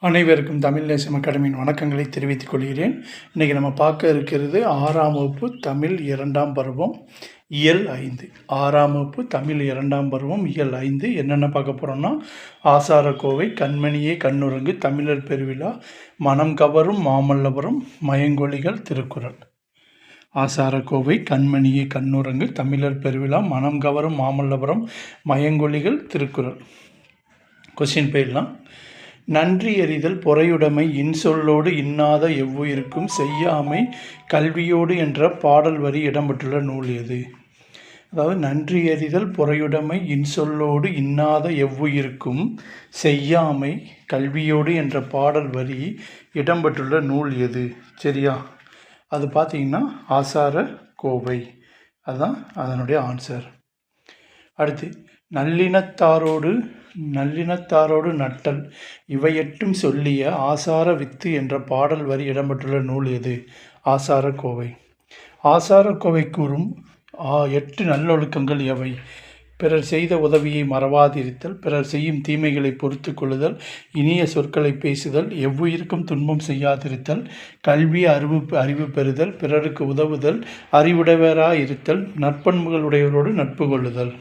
அனைவருக்கும் தமிழ் நேசம் அகாடமியின் வணக்கங்களை தெரிவித்துக் கொள்கிறேன். இன்றைக்கி நம்ம பார்க்க இருக்கிறது 6ஆம் வகுப்பு தமிழ் 2ஆம் பருவம் இயல் 5. 6ஆம் வகுப்பு தமிழ் 2ஆம் பருவம் இயல் 5 என்னென்ன பார்க்க போகிறோம்னா, ஆசாரக்கோவை, கண்மணியே கண்ணுறங்கு, தமிழர் பெருவிழா, மனம் கவரும் மாமல்லபுரம், மயங்கொலிகள், திருக்குறள். ஆசாரக்கோவை, கண்மணியே கண்ணுறங்கு, தமிழர் பெருவிழா, மனம் கவரும் மாமல்லபுரம், மயங்கொலிகள், திருக்குறள். கொஸ்டின் போயிடலாம். நன்றி எறிதல் பொறையுடைமை இன்சொல்லோடு இன்னாத எவ்வுயிருக்கும் செய்யாமை கல்வியோடு என்ற பாடல் வரி இடம்பெற்றுள்ள நூல் எது? அதாவது நன்றி எறிதல் பொறையுடைமை இன்சொல்லோடு இன்னாத எவ்வுயிருக்கும் செய்யாமை கல்வியோடு என்ற பாடல் வரி இடம்பெற்றுள்ள நூல் எது? சரியா? அது பார்த்தீங்கன்னா ஆசாரக்கோவை. அதுதான் அதனுடைய ஆன்சர். அடுத்து, நல்லினத்தாரோடு நட்டல் இவையெட்டும் சொல்லிய ஆசார வித்து என்ற பாடல் வரி இடம்பெற்றுள்ள நூல் எது? ஆசாரக்கோவை. ஆசாரக்கோவை கூறும் 8 நல்லொழுக்கங்கள் எவை? பிறர் செய்த உதவியை மறவாதிருத்தல், பிறர் செய்யும் தீமைகளை பொறுத்து கொள்ளுதல், இனிய சொற்களை பேசுதல், எவ்வுயிருக்கும் துன்பம் செய்யாதிருத்தல், கல்வி அறிவு பெறுதல், பிறருக்கு உதவுதல், அறிவுடையவராயிருத்தல், நற்பண்புகள் உடையவரோடு நட்பு கொள்ளுதல்.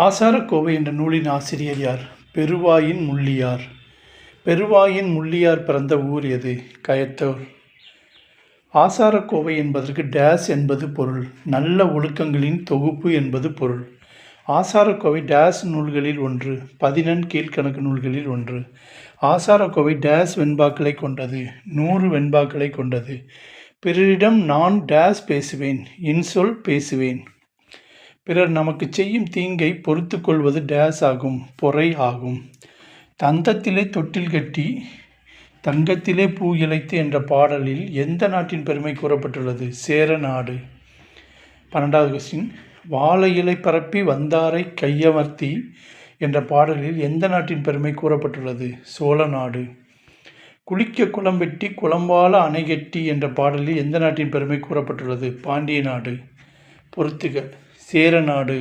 ஆசாரக்கோவை என்ற நூலின் ஆசிரியர் யார்? பெருவாயின் முள்ளியார். பெருவாயின் முள்ளியார் பிறந்த ஊர் எது? கயத்தூர். ஆசாரக்கோவை என்பதற்கு டேஸ் என்பது பொருள். நல்ல ஒழுக்கங்களின் தொகுப்பு என்பது பொருள். ஆசாரக்கோவை டேஸ் நூல்களில் ஒன்று. 14 கீழ்கணக்கு நூல்களில் ஒன்று. ஆசாரக்கோவை டேஸ் வெண்பாக்களை கொண்டது. 100 வெண்பாக்களை கொண்டது. பிறரிடம் நான் டேஸ் பேசுவேன், இன்சொல் பேசுவேன். பிறர் நமக்கு செய்யும் தீங்கை பொறுத்து கொள்வது டேஸ் ஆகும், பொறை ஆகும். தந்தத்திலே தொட்டில் கட்டி தங்கத்திலே பூ இழைத்து என்ற பாடலில் எந்த நாட்டின் பெருமை கூறப்பட்டுள்ளது? சேர நாடு. 12வது கொஸ்டின். வாழை இலை பரப்பி வந்தாரை கையமர்த்தி என்ற பாடலில் எந்த நாட்டின் பெருமை கூறப்பட்டுள்ளது? சோழ நாடு. குளிக்க குளம் வெட்டி குளம்பால அணை கட்டி என்ற பாடலில் எந்த நாட்டின் பெருமை கூறப்பட்டுள்ளது? பாண்டிய நாடு. பொறுத்துக. சேர நாடு.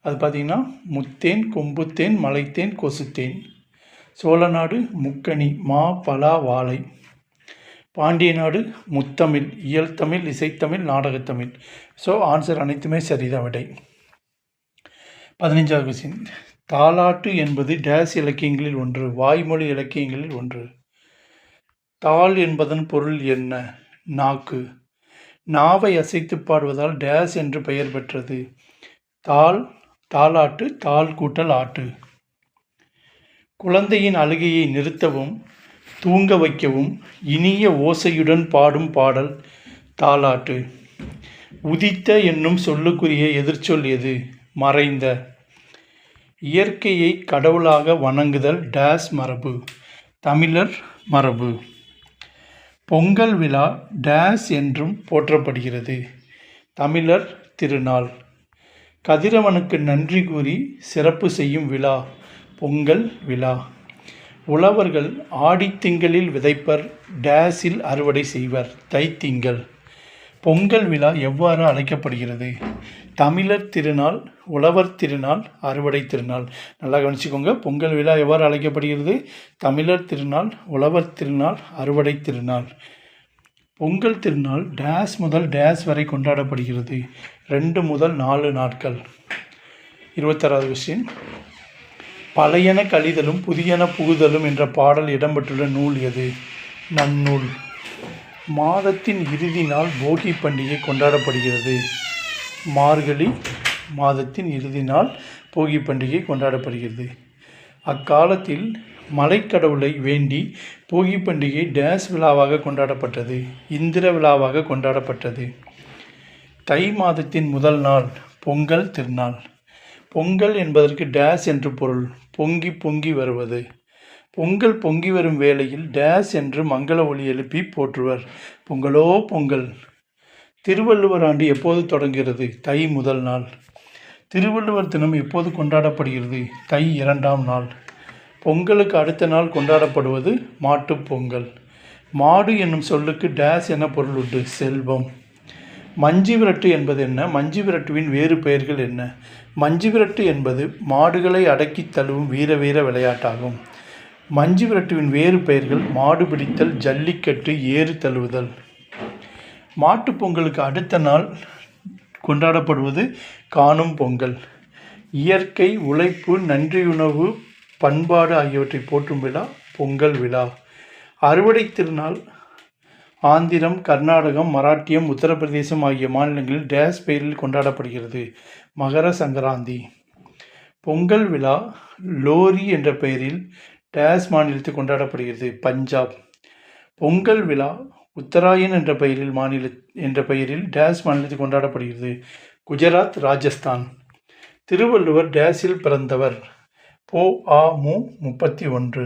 அது பார்த்திங்கன்னா முத்தேன், கொம்புத்தேன், மலைத்தேன், கொசுத்தேன். சோழ நாடு முக்கணி, மா, பலா, வாழை. பாண்டிய நாடு முத்தமிழ், இயல் தமிழ், இசைத்தமிழ், நாடகத்தமிழ். ஸோ ஆன்சர் அனைத்துமே சரிதான் விடை. 15வது கொஸ்டின். தாலாட்டு என்பது டேஸ் இலக்கியங்களில் ஒன்று. வாய்மொழி இலக்கியங்களில் ஒன்று. தாள் என்பதன் பொருள் என்ன? நாக்கு. நாவை அசைத்து பாடுவதால் டேஸ் என்று பெயர் பெற்றது. தாலாட்டு, தாள் கூட்டல் ஆட்டு. குழந்தையின் அழுகையை நிறுத்தவும் தூங்க வைக்கவும் இனிய ஓசையுடன் பாடும் பாடல் தாலாட்டு. உதித்த என்னும் சொல்லுக்குரிய எதிர்ச்சொல் எது? மறைந்த. இயற்கையை கடவுளாக வணங்குதல் டேஸ் மரபு? தமிழர் மரபு. பொங்கல் விழா டேஸ் என்றும் போற்றப்படுகிறது? தமிழர் திருநாள். கதிரவனுக்கு நன்றி கூறி சிறப்பு செய்யும் விழா பொங்கல் விழா. உழவர்கள் ஆடித்திங்களில் விதைப்பர், டேஸில் அறுவடை செய்வர், தைத்திங்கள். பொங்கல் விழா எவ்வாறு அழைக்கப்படுகிறது? தமிழர் திருநாள், உழவர் திருநாள், அறுவடை திருநாள். நல்லா கவனிச்சுக்கோங்க. பொங்கல் விழா எவ்வாறு அழைக்கப்படுகிறது? தமிழர் திருநாள், உழவர் திருநாள், அறுவடை திருநாள். பொங்கல் திருநாள் டேஸ் முதல் டேஸ் வரை கொண்டாடப்படுகிறது? 2 முதல் 4 நாட்கள். 26வது கொஸ்டின். பழையன கழிதலும் புதியன புகுதலும் என்ற பாடல் இடம்பெற்றுள்ள நூல் எது? நன்னூல். மாதத்தின் இறுதி நாள் போகி பண்டிகை கொண்டாடப்படுகிறது? மார்கழி மாதத்தின் இறுதி நாள் போகி பண்டிகை கொண்டாடப்படுகிறது. அக்காலத்தில் மலைக்கடவுளை வேண்டி போகி பண்டிகை டேஸ் விழாவாக கொண்டாடப்பட்டது? இந்திர விழாவாக கொண்டாடப்பட்டது. தை மாதத்தின் முதல் நாள் பொங்கல் திருநாள். பொங்கல் என்பதற்கு டேஸ் என்று பொருள்? பொங்கி பொங்கி வருவது. பொங்கல் பொங்கி வரும் வேளையில் டேஸ் என்று மங்கள ஒலி எழுப்பி போற்றுவர்? பொங்கலோ பொங்கல். திருவள்ளுவர் ஆண்டு எப்போது தொடங்குகிறது? தை முதல் நாள். திருவள்ளுவர் தினம் எப்போது கொண்டாடப்படுகிறது? தை 2ஆம் நாள். பொங்கலுக்கு அடுத்த நாள் கொண்டாடப்படுவது மாட்டுப் பொங்கல். மாடு என்னும் சொல்லுக்கு டேஸ் என பொருள் உண்டு? செல்வம். மஞ்சு விரட்டு என்பது என்ன? மஞ்சு விரட்டுவின் வேறு பெயர்கள் என்ன? மஞ்சு விரட்டு என்பது மாடுகளை அடக்கி தழுவும் வீர விளையாட்டாகும். மஞ்சு விரட்டுவின் வேறு பெயர்கள் மாடு பிடித்தல், ஜல்லிக்கட்டு, ஏறு தழுவுதல். மாட்டுப் பொங்கலுக்கு அடுத்த நாள் கொண்டாடப்படுவது காணும் பொங்கல். இயற்கை, உழைப்பு, நன்றியுணர்வு, பண்பாடு ஆகியவற்றை போற்றும் விழா பொங்கல் விழா. அறுவடை திருநாள் ஆந்திரம், கர்நாடகம், மராட்டியம், உத்தரப்பிரதேசம் ஆகிய மாநிலங்களில் டேஸ் பெயரில் கொண்டாடப்படுகிறது. மகர சங்கராந்தி. பொங்கல் விழா லோரி என்ற பெயரில் டேஸ் மாநிலத்தில் கொண்டாடப்படுகிறது. பஞ்சாப். பொங்கல் விழா உத்தராயன் என்ற பெயரில் டேஸ் மாநிலத்தில் கொண்டாடப்படுகிறது. குஜராத், ராஜஸ்தான். திருவள்ளுவர் டேஸில் பிறந்தவர். பொ.ஆ.மு. 31.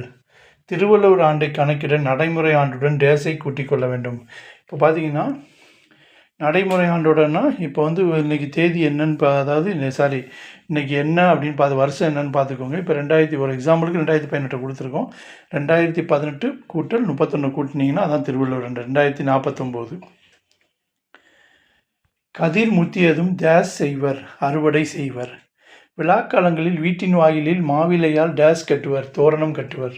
திருவள்ளுவர் ஆண்டை கணக்கிட நடைமுறை ஆண்டுடன் டேஸை கூட்டிக் கொள்ள வேண்டும். இப்போ பார்த்தீங்கன்னா நடைமுறை ஆண்டோடனா இப்போ இன்றைக்கி தேதி என்னன்னு இன்றைக்கி என்ன அப்படின்னு வருஷம் என்னன்னு பார்த்துக்கோங்க. இப்போ ஒரு எக்ஸாம்பிளுக்கு 2018 கொடுத்துருக்கோம். 2018 கூட்டல் 31 கூட்டினீங்கன்னா அதான் திருவள்ளுவர் ஆண்டு 2049. கதிர் முத்தியதும் டேஸ் செய்வர், அறுவடை செய்வர். விழாக்காலங்களில் வீட்டின் வாயிலில் மாவிலையால் டேஸ் கட்டுவர், தோரணம் கட்டுவர்.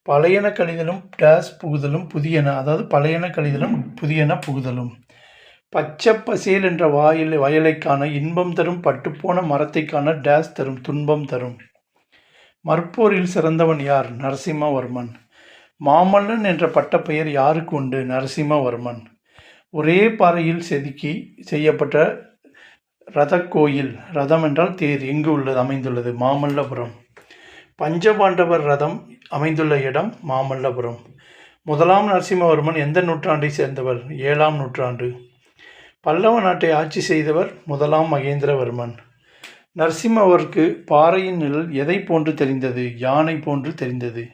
பழையன கழிதலும் டேஸ் புகுதலும் புதியன, பழையன கழிதலும் புதியன புகுதலும். பச்சை பசேல் என்ற வயலை காண இன்பம் தரும், பட்டுப்போன மரத்தை காண டேஸ் தரும், துன்பம் தரும். மற்போரில் சிறந்தவன் யார்? நரசிம்மவர்மன். மாமல்லன் என்ற பட்டப்பெயர் யாருக்கு உண்டு? நரசிம்மவர்மன். ஒரே பாறையில் செதுக்கி செய்யப்பட்ட ரதக்கோயில், ரதம் என்றால் தேர், எங்கு அமைந்துள்ளது? மாமல்லபுரம். பஞ்சபாண்டவர் ரதம் அமைந்துள்ள இடம் மாமல்லபுரம். முதலாம் நரசிம்மவர்மன் எந்த நூற்றாண்டை சேர்ந்தவர்? 7ஆம் நூற்றாண்டு. பல்லவ நாட்டை ஆட்சி செய்தவர் முதலாம் மகேந்திரவர்மன். நரசிம்மவருக்கு பாறையின் நிழல் எதை போன்று தெரிந்தது? யானை போன்று தெரிந்தது.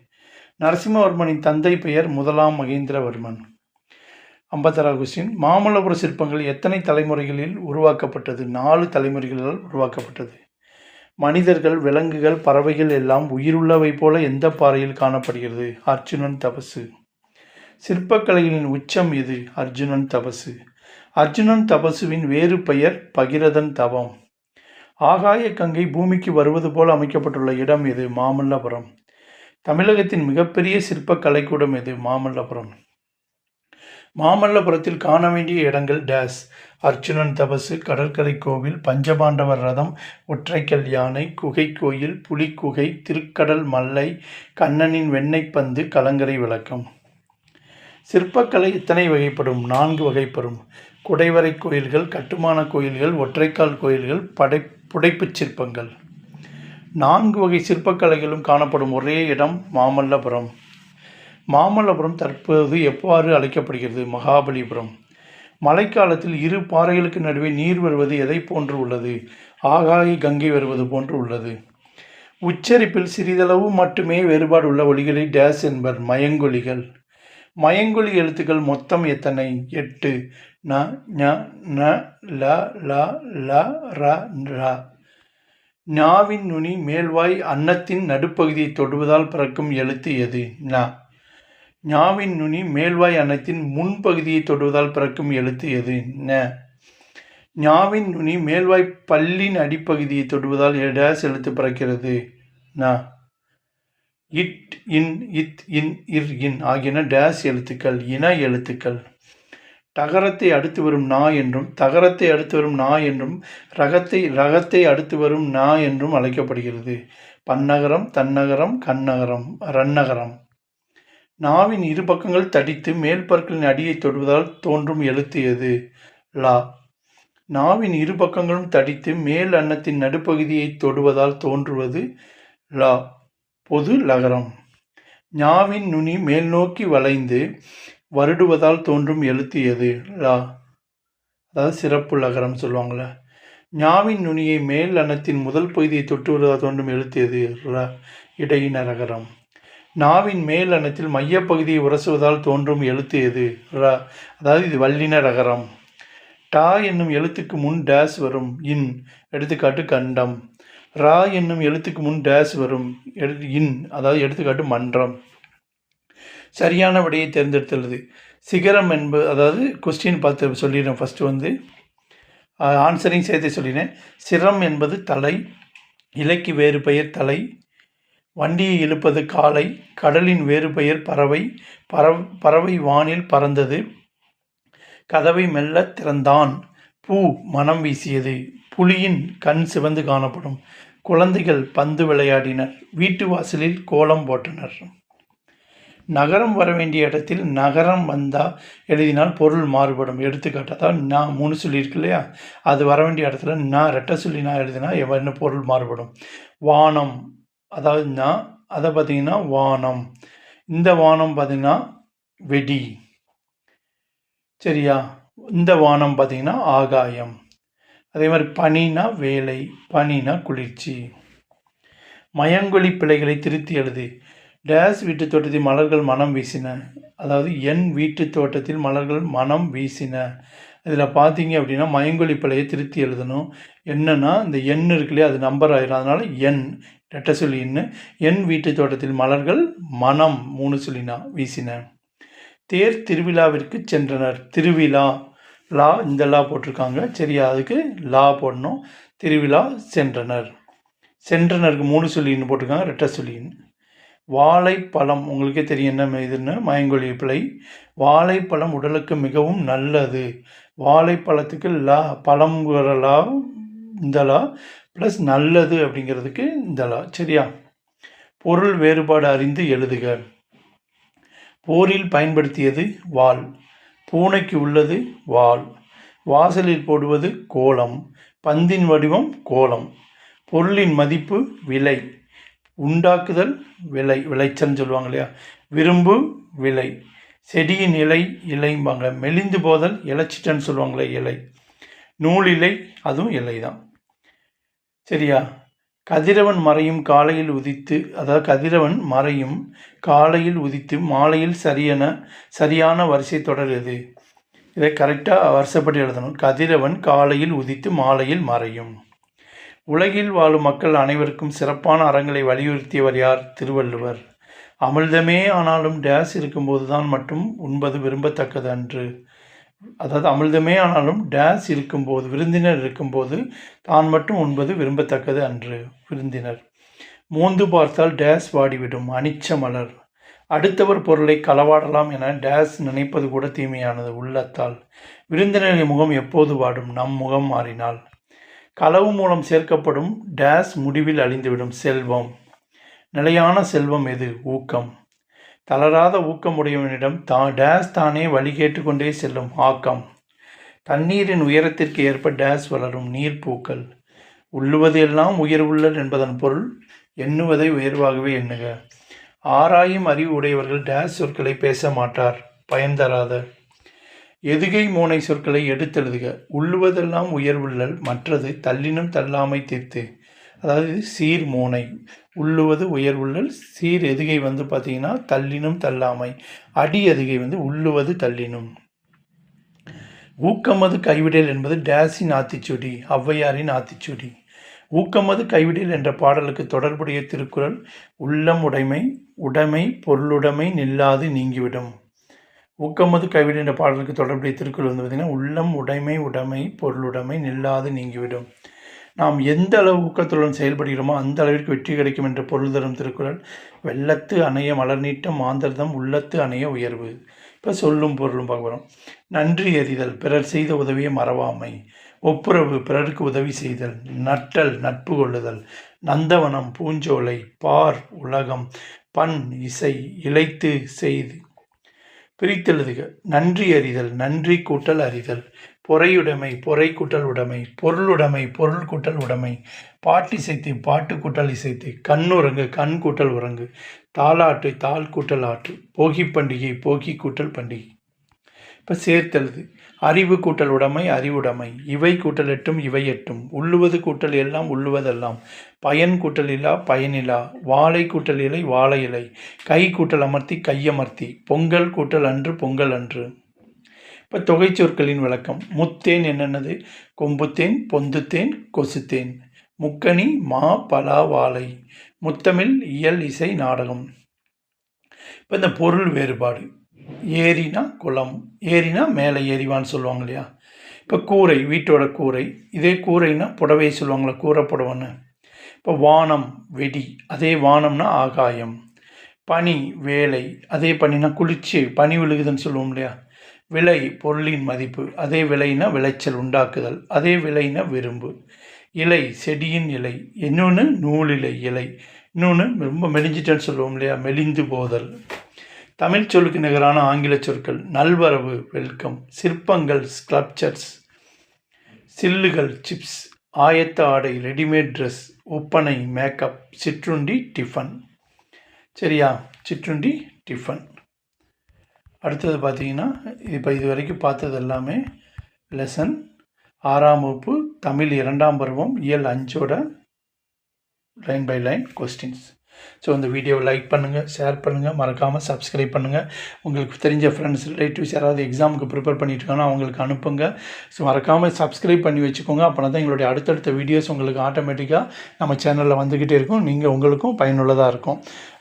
நரசிம்மவர்மனின் தந்தை பெயர் முதலாம் மகேந்திரவர்மன். 56 கொஸ்டின். மாமல்லபுர சிற்பங்கள் எத்தனை தலைமுறைகளில் உருவாக்கப்பட்டது? 4 தலைமுறைகளால் உருவாக்கப்பட்டது. மனிதர்கள், விலங்குகள், பறவைகள் எல்லாம் உயிருள்ளவை போல எந்த பாறையில் காணப்படுகிறது? அர்ஜுனன் தபசு. சிற்பக்கலைகளின் உச்சம் எது? அர்ஜுனன் தபசு. அர்ஜுனன் தபசுவின் வேறு பெயர் பகிரதன் தவம். ஆகாய கங்கை பூமிக்கு வருவது போல் அமைக்கப்பட்டுள்ள இடம் எது? மாமல்லபுரம். தமிழகத்தின் மிகப்பெரிய சிற்ப கலைக்கூடம் எது? மாமல்லபுரம். மாமல்லபுரத்தில் காண வேண்டிய இடங்கள் டேஸ். அர்ஜுனன் தபசு, கடற்கரை கோவில், பஞ்சபாண்டவர் ரதம், ஒற்றைக்கல் யானை, குகை கோயில், புலிக்குகை, திருக்கடல் மல்லை, கண்ணனின் வெண்ணெய்ப்பந்து, கலங்கரை விளக்கம். சிற்பக்கலை எத்தனை வகைப்படும்? 4 வகைப்படும். குடைவரை கோயில்கள், கட்டுமான கோயில்கள், ஒற்றைக்கால் கோயில்கள், புடைப்புச் சிற்பங்கள். 4 வகை சிற்பக்கலைகளும் காணப்படும் ஒரே இடம் மாமல்லபுரம். மாமல்லபுரம் தற்போது எவ்வாறு அழைக்கப்படுகிறது? மகாபலிபுரம். மழைக்காலத்தில் 2 பாறைகளுக்கு நடுவே நீர் வருவது எதை போன்று உள்ளது? ஆகாய கங்கை வருவது போன்று உள்ளது. உச்சரிப்பில் சிறிதளவு மட்டுமே வேறுபாடு உள்ள ஒலிகளை டேஸ் என்பர்? மயங்கொலிகள். மயங்கொலி எழுத்துக்கள் மொத்தம் எத்தனை? 8. ந, ஞ, ந, ல, ல, ல, ர, ர. ஞாவின் நுனி மேல்வாய் அன்னத்தின் நடுப்பகுதியை தொடுவதால் பிறக்கும் எழுத்து எது? ந. ஞாவின் நுனி மேல்வாய் அன்னத்தின் முன்பகுதியை தொடுவதால் பிறக்கும் எழுத்து எது? ந. ஞாவின் நுனி மேல்வாய் பல்லின் அடிப்பகுதியை தொடுவதால் டேஸ் எழுத்து பிறக்கிறது? ந. இட், இன், இத், இன், இர், இன் ஆகியன டேஸ் எழுத்துக்கள்? இன எழுத்துக்கள். டகரத்தை அடுத்து வரும் நா என்றும், தகரத்தை அடுத்து வரும் நா என்றும், ரகத்தை அடுத்து வரும் நா என்றும் அழைக்கப்படுகிறது. பன்னகரம், தன்னகரம், கண்ணகரம், ரன்னகரம். நாவின் 2 பக்கங்கள் தடித்து மேல் பற்களின் அடியை தொடுவதால் தோன்றும் எழுத்து எது? லா. நாவின் 2 பக்கங்களும் தடித்து மேல் அன்னத்தின் நடுப்பகுதியை தொடுவதால் தோன்றுவது லா. பொது லகரம். ஞாவின் நுனி மேல் நோக்கி வளைந்து வருடுவதால் தோன்றும் எழுத்து எது? லா. சிறப்பு லகரம் சொல்லுவாங்களே. ஞாவின் நுனியை மேல் அன்னத்தின் முதல் பகுதியை தொட்டு வருவதால் தோன்றும் எழுத்து எது? ர. இடையின ரகரம். நாவின் மேல் அன்னத்தில் மையப்பகுதியை உரசுவதால் தோன்றும் எழுத்து எது? ர. இது வல்லின ரகரம். டா என்னும் எழுத்துக்கு முன் டேஸ் வரும்? இன். எடுத்துக்காட்டு கண்டம். ரா என்னும் எழுத்துக்கு முன் டேஸ் வரும்? இன். எடுத்துக்காட்டு மன்றம். சரியான விடையை தேர்ந்தெடுத்துள்ளது. சிகரம் என்பது கொஸ்டின் பார்த்து சொல்லிடுறேன். ஃபஸ்ட்டு ஆன்சரையும் சேர்த்து சொல்லிடுறேன். சிரம் என்பது தலை, இலைக்கு வேறு பெயர் தலை. வண்டியை இழுப்பது காளை. கடலின் வேறு பெயர் பறவை. பறவை வானில் பறந்தது. கதவை மெல்லத் திறந்தான். பூ மனம் வீசியது. புலியின் கண் சிவந்து காணப்படும். குழந்தைகள் பந்து விளையாடினர். வீட்டு வாசலில் கோலம் போட்டனர். நகரம் வர வேண்டிய இடத்தில் நகரம் வந்தால் எழுதினால் பொருள் மாறுபடும். எடுத்துக்காட்டாக நான் 3 சொல்லியிருக்கு இல்லையா, அது வர வேண்டிய இடத்துல நான் ரெட்டை சொல்லி நான் எழுதினா என்ன பொருள் மாறுபடும். வானம், அதாவது நான் அதை பார்த்திங்கன்னா வானம். இந்த வானம் பார்த்திங்கன்னா வெடி. சரியா? இந்த வானம் பார்த்திங்கன்னா ஆகாயம். அதே மாதிரி பனினா வேலை, பனினா குளிர்ச்சி. மயங்கொலி பிழைகளை திருத்தி எழுது. டேஸ் வீட்டு தோட்டத்தில் மலர்கள் மனம் வீசின. அதாவது என் வீட்டு தோட்டத்தில் மலர்கள் மனம் வீசின. இதில் பார்த்தீங்க அப்படின்னா மயங்கொலி பிழையை திருத்தி எழுதணும். என்னன்னா இந்த எண் இருக்கு இல்லையா, அது நம்பர் ஆயிரும். அதனால் எண் ரெட்டை சொல்லி என் வீட்டு தோட்டத்தில் மலர்கள் மனம் 3 சொல்லினா வீசின. தேர் திருவிழாவிற்கு சென்றனர். திருவிழா லா, இந்த லா போட்டிருக்காங்க. சரியா? அதுக்கு லா போடணும். திருவிழா சென்றனர். சென்றனருக்கு 3 சொல்லின்னு போட்டிருக்காங்க, ரெட்டை சொல்லின்னு. வாழைப்பழம், உங்களுக்கே தெரியும் என்ன இதுன்னு, மயங்கொலி பிழை. வாழைப்பழம் உடலுக்கு மிகவும் நல்லது. வாழைப்பழத்துக்கு லா, பழம்ங்கிற லா இந்த லா ப்ளஸ் நல்லது அப்படிங்கிறதுக்கு இந்த லா. சரியா? பொருள் வேறுபாடு அறிந்து எழுதுக. போரில் பயன்படுத்தியது வாள். பூனைக்கு உள்ளது வாள். வாசலில் போடுவது கோலம். பந்தின் வடிவம் கோலம். பொருளின் மதிப்பு விலை. உண்டாக்குதல் விலை, விளைச்சல்னு சொல்லுவாங்க இல்லையா. விரும்பு விலை. செடியின் இலை இலைம்பாங்க. மெலிந்து போதல் இலைச்சிட்டன்னு சொல்லுவாங்களே இலை. நூல் இலை, அதுவும் இலை தான். சரியா? கதிரவன் மறையும் காலையில் உதித்து, அதாவது கதிரவன் மறையும் காலையில் உதித்து மாலையில் சரியான வரிசை தொடர் எது? இதை கரெக்டாக வருஷப்படி எழுதணும். கதிரவன் காலையில் உதித்து மாலையில் மறையும். உலகில் வாழும் மக்கள் அனைவருக்கும் சிறப்பான அறங்களை வலியுறுத்தியவர் யார்? திருவள்ளுவர். அமிர்தமே ஆனாலும் டேஸ் இருக்கும்போது தான் மட்டும் உண்பது விரும்பத்தக்கது அன்று. அதாவது அமிர்தமே ஆனாலும் டேஸ் இருக்கும்போது, விருந்தினர் இருக்கும்போது தான் மட்டும் உண்பது விரும்பத்தக்கது அன்று. விருந்தினர். மோந்து பார்த்தால் டேஸ் வாடிவிடும். அனிச்ச மலர். அடுத்தவர் பொருளை களவாடலாம் என டேஸ் நினைப்பது கூட தீமையானது. உள்ளத்தால். விருந்தினரின் முகம் எப்போது வாடும்? நம் முகம் மாறினால். களவு மூலம் சேர்க்கப்படும் டேஸ் முடிவில் அழிந்துவிடும். செல்வம். நிலையான செல்வம் எது? ஊக்கம். தளராத ஊக்கமுடையவனிடம் டேஸ் தானே வழி கேட்டுக்கொண்டே செல்லும். ஆக்கம். தண்ணீரின் உயரத்திற்கு ஏற்ப டேஸ் வளரும். நீர்ப்பூக்கள். உள்ளுவது எல்லாம் உயர்வுள்ளல் என்பதன் பொருள் எண்ணுவதை உயர்வாகவே எண்ணுக. ஆராயும் அறிவு உடையவர்கள் டேஸ் சொற்களை பேச மாட்டார். பயன் தராத. எதுகை மோனை சொற்களை எடுத்தெழுதுக. உள்ளுவதெல்லாம் உயர்வுள்ளல், மற்றது தள்ளினும் தள்ளாமை தீர்த்து. அதாவது சீர் மோனை. உள்ளுவது உயர்வுள்ளல், சீர் எதுகை பார்த்தீங்கன்னா தள்ளினும் தள்ளாமை. அடி எதுகை உள்ளுவது தள்ளினும். ஊக்கமது கைவிடல் என்பது டேஸின் ஆத்திச்சூடி. ஔவையாரின் ஆத்திச்சூடி. ஊக்கமது கைவிடல் என்ற பாடலுக்கு தொடர்புடைய திருக்குறள் உள்ளம் உடைமை. உடைமை பொருளுடைமை நில்லாது நீங்கிவிடும். ஊக்கமது கைவிடல் என்ற பாடலுக்கு தொடர்புடைய திருக்குறள் பார்த்திங்கன்னா உள்ளம் உடைமை உடைமை பொருளுடைமை நில்லாது நீங்கிவிடும். நாம் எந்த அளவு ஊக்கத்துடன் செயல்படுகிறோமோ அந்த அளவிற்கு வெற்றி கிடைக்கும் என்ற பொருள் தரும் திருக்குறள் வெள்ளத்து அணைய மலர் நீட்டம் மாந்தர்தம் உள்ளத்து அணைய உயர்வு. இப்போ சொல்லும் பொருளும் பார்க்க போகிறோம். நன்றி அறிதல், பிறர் செய்த உதவியை மறவாமை. ஒப்புரவு, பிறருக்கு உதவி செய்தல். நட்டல், நட்பு கொள்ளுதல். நந்தவனம், பூஞ்சோலை. பார், உலகம். பண், இசை. இழைத்து, செய்து. பிரித்தெழுதுக. நன்றி அறிதல், நன்றி கூட்டல் அறிதல். பொறையுடைமை, பொறை கூட்டல் உடைமை. பொருளுடைமை, பொருள் கூட்டல் உடைமை. பாட்டிசைத்து, பாட்டு கூட்டல் இசைத்து. கண்ணுறங்கு, கண் கூட்டல் உறங்கு. தாளாட்டு, தாள் கூட்டல் ஆட்டு. போகி பண்டிகை, போகி கூட்டல் பண்டிகை. இப்போ சேர்த்தெழுது. அறிவு கூட்டல் உடைமை, அறிவுடைமை. இவை கூட்டல் எட்டும், இவை எட்டும். உள்ளுவது கூட்டல் எல்லாம், உள்ளுவதெல்லாம். பயன் கூட்டல் இல்லா, பயனிலா. வாழை கூட்டல் இலை, வாழை இலை. கை கூட்டல் அமர்த்தி, கையமர்த்தி. பொங்கல் கூட்டல் அன்று, பொங்கல் அன்று. இப்போ தொகை சொற்களின் விளக்கம். முத்தேன் என்னென்னது? கொம்புத்தேன், பொந்துத்தேன், கொசுத்தேன். முக்கணி, மா, பலா, வாழை. முத்தமிழ், இயல், இசை, நாடகம். இப்போ இந்த பொருள் வேறுபாடு. ஏரினா குளம். ஏரினா மேலே ஏறிவான்னு சொல்லுவாங்க இல்லையா. இப்போ கூரை, வீட்டோட கூரை. இதே கூரைனா புடவை சொல்லுவாங்களா, கூரை புடவைன்னு. இப்போ வானம் வெடி, அதே வானம்னா ஆகாயம். பனி வேலை, அதே பனினா குளிர்ச்சி பனி விழுகுதுன்னு சொல்லுவோம் இல்லையா. விலை பொருளின் மதிப்பு, அதே விலைனா விளைச்சல் உண்டாக்குதல், அதே விலைனா விரும்பு. இலை செடியின் இலை, இன்னொன்று நூலிலை இலை, இன்னொன்று ரொம்ப மெலிஞ்சிட்டேன்னு சொல்லுவோம் இல்லையா, மெலிந்து போதல். தமிழ் சொல்லுக்கு நிகரான ஆங்கில சொற்கள் நல்வரவு வெல்கம், சிற்பங்கள் ஸ்கல்ப்சர்ஸ், சில்லுகள் சிப்ஸ், ஆயத்த ஆடை ரெடிமேட் ட்ரெஸ், ஒப்பனை மேக்கப், சிற்றுண்டி டிஃபன். சரியா, சிற்றுண்டி டிஃபன். அடுத்தது பார்த்தீங்கன்னா, இப்போ இது வரைக்கும் பார்த்தது எல்லாமே லெசன் 6ஆம் வகுப்பு தமிழ் 2ஆம் பருவம் இயல் 5ஓட line by line questions. So இந்த வீடியோவை லைக் பண்ணுங்கள், ஷேர் பண்ணுங்கள், மறக்காமல் சப்ஸ்கிரைப் பண்ணுங்கள். உங்களுக்கு தெரிஞ்ச ஃப்ரெண்ட்ஸ் ரிலேட்டிவ்ஸ் யாராவது எக்ஸாமுக்கு ப்ரிப்பேர் பண்ணிட்டு இருக்காங்கன்னா அவங்களுக்கு அனுப்புங்க. ஸோ மறக்காமல் சப்ஸ்கிரைப் பண்ணி வச்சுக்கோங்க. அப்போனா தான் எங்களுடைய அடுத்தடுத்த வீடியோஸ் உங்களுக்கு ஆட்டோமேட்டிக்காக நம்ம சேனலில் வந்துக்கிட்டே இருக்கும். நீங்கள் உங்களுக்கும் பயனுள்ளதாக இருக்கும்.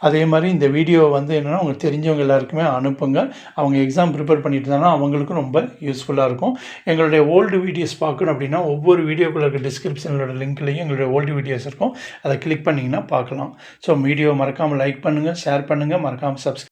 அதே மாதிரி இந்த வீடியோ என்னென்னா உங்களுக்கு தெரிஞ்சவங்க எல்லாருக்குமே அனுப்புங்க. அவங்க எக்ஸாம் ப்ரிப்பேர் பண்ணிட்டு இருந்தாங்கன்னா அவங்களுக்கும் ரொம்ப யூஸ்ஃபுல்லாக இருக்கும். எங்களுடைய ஓல்டு வீடியோஸ் பார்க்கணும் அப்படின்னா ஒவ்வொரு வீடியோக்குள்ள இருக்க டிஸ்கிரிப்ஷனோட லிங்க்லேயும் எங்களுடைய ஓல்டு வீடியோஸ் இருக்கும். அதை கிளிக் பண்ணிங்கன்னா பார்க்கலாம். ஸோ வீடியோ மறக்காமல் லைக் பண்ணுங்கள், ஷேர் பண்ணுங்கள், மறக்காமல் சப்ஸ்கிரைப்